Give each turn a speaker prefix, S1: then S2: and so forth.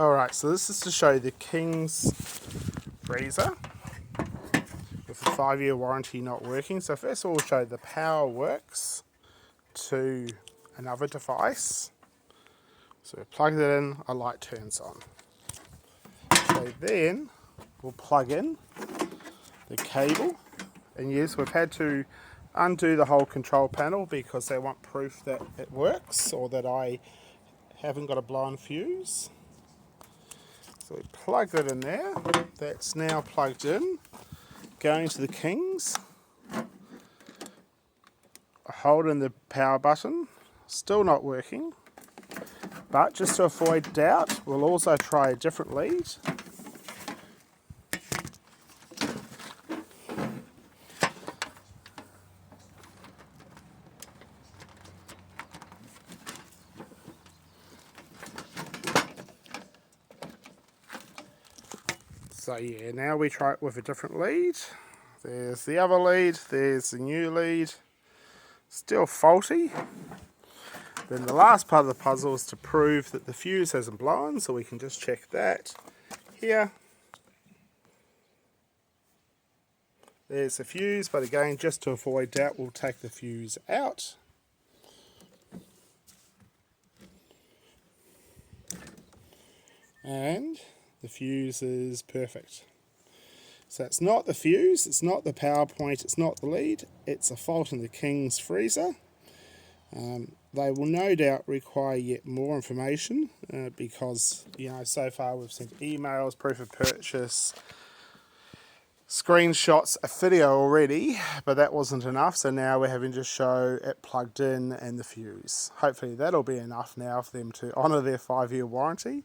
S1: Alright, so this is to show the King's freezer with a 5-year warranty not working. So first of all, we'll show the power works to another device. So we plug it in, a light turns on. So then we'll plug in the cable, and yes, we've had to undo the whole control panel because they want proof that it works or that I haven't got a blown fuse. So we plug it in there. That's now plugged in. Going to the King's. Holding the power button. Still not working. But just to avoid doubt, we'll also try a different lead. So yeah, now we try it with a different lead. There's the other lead, there's the new lead. Still faulty. Then the last part of the puzzle is to prove that the fuse hasn't blown, so we can just check that here. There's the fuse, but again, just to avoid doubt, we'll take the fuse out. And the fuse is perfect. So it's not the fuse, it's not the power point, it's not the lead, it's a fault in the King's freezer. They will no doubt require yet more information because, you know, so far we've sent emails, proof of purchase, screenshots, a video already, but that wasn't enough, so now we're having to show it plugged in and the fuse. Hopefully that'll be enough now for them to honour their 5-year warranty.